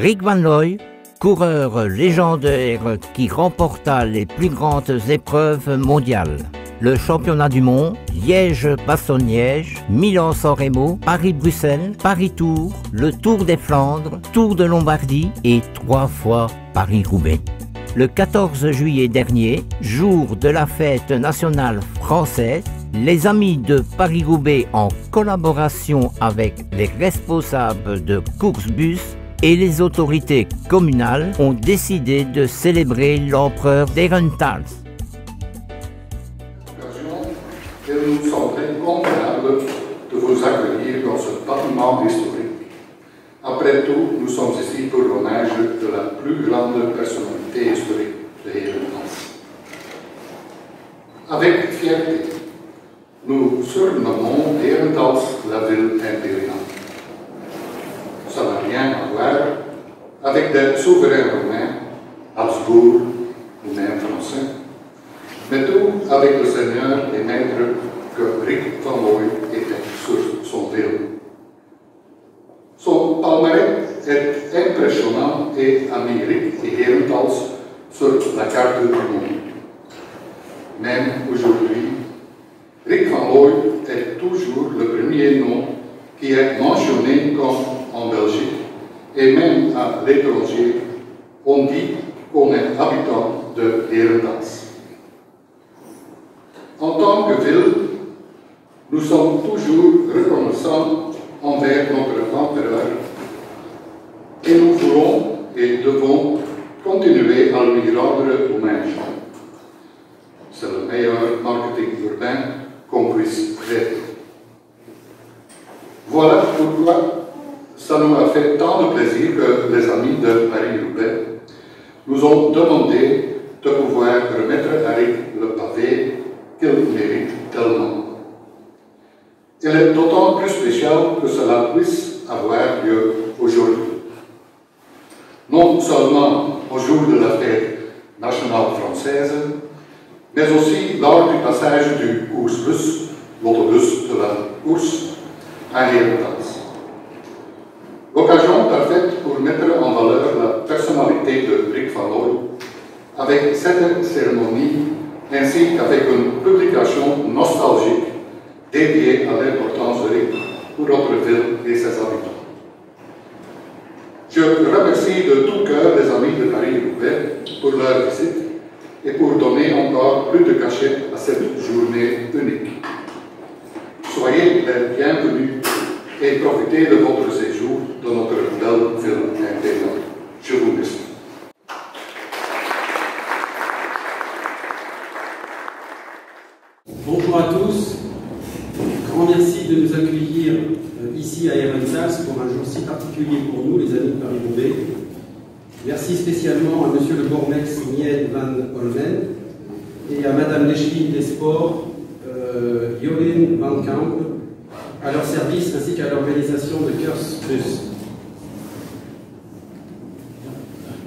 Rick Van Looy, coureur légendaire qui remporta les plus grandes épreuves mondiales. Le championnat du monde, Liège-Bastogne-Liège, Milan-San Remo, Paris-Bruxelles, Paris-Tours, le Tour des Flandres, Tour de Lombardie et 3 fois Paris-Roubaix. Le 14 juillet dernier, jour de la fête nationale française, les amis de Paris-Roubaix, en collaboration avec les responsables de course-bus et les autorités communales, ont décidé de célébrer l'empereur d'Herentals. Et nous sommes très convenables de vous accueillir dans ce bâtiment historique. Après tout, nous sommes ici pour l'hommage de la plus grande personnalité historique de Herentals. Avec fierté, nous surnommons Herentals la ville impériale. Ça n'a rien à voir avec des souverains romains, Habsbourg ou même français, mais tout avec le seigneur et maître que Rick Van Looy était sur son vélo. Son palmarès est impressionnant et a mis Rick et Herentals sur la carte du monde. Même aujourd'hui, Rick Van Looy est toujours le premier nom qui est mentionné comme en Belgique et même à l'étranger, on dit qu'on est habitant de Herentals. En tant que ville, nous sommes toujours reconnaissants envers notre empereur et nous voulons et devons continuer à lui rendre hommage. C'est le meilleur marketing urbain qu'on puisse faire. Voilà pourquoi ça nous a fait tant de plaisir que les amis de Paris-Roubaix nous ont demandé de pouvoir remettre à Rick le pavé qu'il mérite tellement. Il est d'autant plus spécial que cela puisse avoir lieu aujourd'hui. Non seulement au jour de la fête nationale française, mais aussi lors du passage du course-bus, l'autobus de la course, à Herentals. L'occasion parfaite pour mettre en valeur la personnalité de Rick Van Looy avec cette cérémonie ainsi qu'avec une publication nostalgique dédiée à l'importance de Rick pour notre ville et ses habitants. Je remercie de tout cœur les amis de Paris-Roubaix pour leur visite et pour donner encore plus de cachet à cette journée unique. Soyez les bienvenus et profitez de votre séjour dans notre belle ville impériale. Je vous remercie. Bonjour à tous. Grand merci de nous accueillir ici à Herentals pour un jour si particulier pour nous, les amis de Paris-Roubaix. Merci spécialement à Monsieur le Bormex Nied van Olmen et à Madame l'Échevine des Sports, Jolien van Kamp, à leur service ainsi qu'à l'organisation de Kursbus.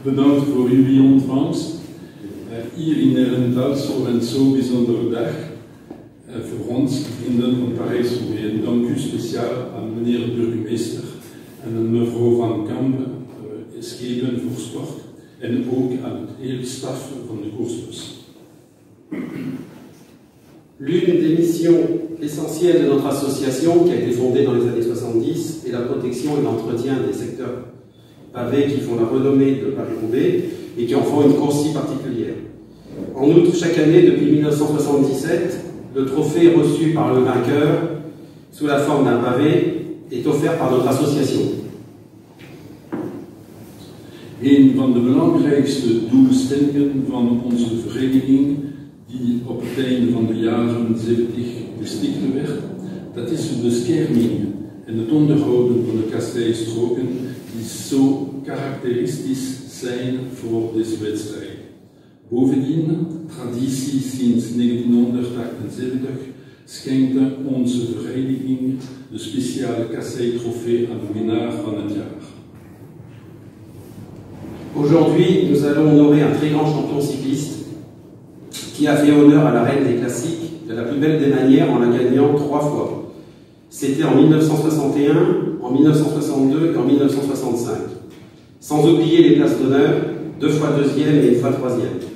Bedankt voor jullie ontvangst. Hier in Herentals voor een zo bijzondere dag. Voor ons, vrienden van Parijs-Roubaix. Dank u speciaal aan meneer de burgemeester en aan mevrouw Van Kamp, Schepen voor Sport, en ook aan het hele staf van de koersbus. L'une des missions essentielles de notre association, qui a été fondée dans les années 70, est la protection et l'entretien des secteurs pavés qui font la renommée de Paris-Roubaix et qui en font une course si particulière. En outre, chaque année, depuis 1977, le trophée reçu par le vainqueur, sous la forme d'un pavé, est offert par notre association. Een van de belangrijkste doelstellingen van onze vereniging, die op het einde van de jaren 70 gesticht werd, dat is de bescherming en het onderhouden van de kasseistroken die zo karakteristisch zijn voor deze wedstrijd. Bovendien, traditie sinds 1978, schenkte onze vereniging de speciale kassei-trofee aan de winnaar van het jaar. Aujourd'hui, nous allons honorer un très grand champion cycliste qui a fait honneur à la reine des classiques de la plus belle des manières en la gagnant 3 fois. C'était en 1961, en 1962 et en 1965. Sans oublier les places d'honneur, 2 fois 2e et 1 fois 3e.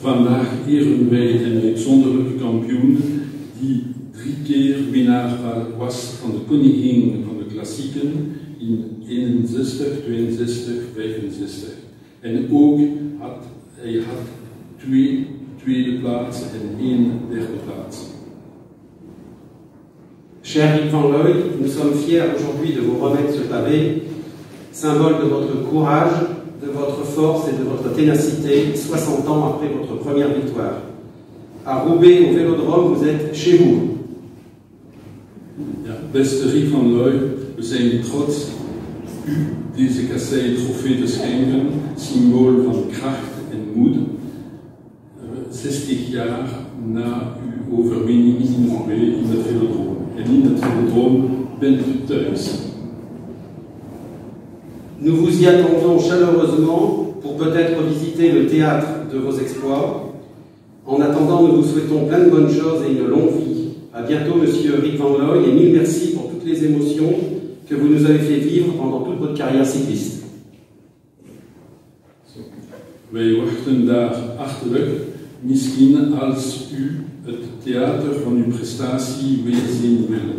Vandaag eren wij een bijzondere kampioen die 3 keer winnaar was van de koningin van de klassieken in 61, 62, 65. En ook hij had 2 tweede plaats en 1 derde plaats. Cher Yves Van Looy, nous sommes fiers aujourd'hui de vous remettre ce pavé, symbole de votre courage, de votre force et de votre ténacité, 60 ans après votre première victoire. À Roubaix, au Vélodrome, vous êtes chez vous. Ja, beste Yves Van Looy, we zijn trots u deze kassei-trofee te schenken, symbool van kracht en moed. 60 jaar na uw overwinning in Roubaix in het Vélodrome. En in het Vélodrome bent u thuis. Nous vous y attendons chaleureusement pour peut-être visiter le théâtre de vos exploits. En attendant, nous vous souhaitons plein de bonnes choses et une longue vie. À bientôt, Monsieur Yves Van Looy, et mille merci pour toutes les émotions que vous nous avez fait vivre pendant toute votre carrière cycliste. Wij wachten daar achterlijk, misschien als u het theater van uw prestatie weer zien wil.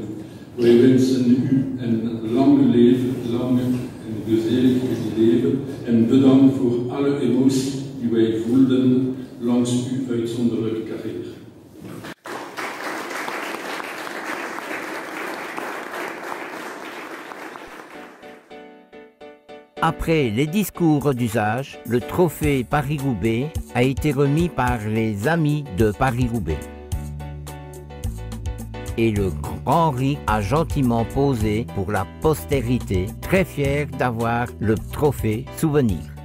Wij wensen u een lang en gezellig leven en bedankt voor alle emoties die wij voelden langs uw uitzonderlijke carrière. Après les discours d'usage, le trophée Paris-Roubaix a été remis par les amis de Paris-Roubaix. Et le grand Henri a gentiment posé pour la postérité, très fier d'avoir le trophée souvenir.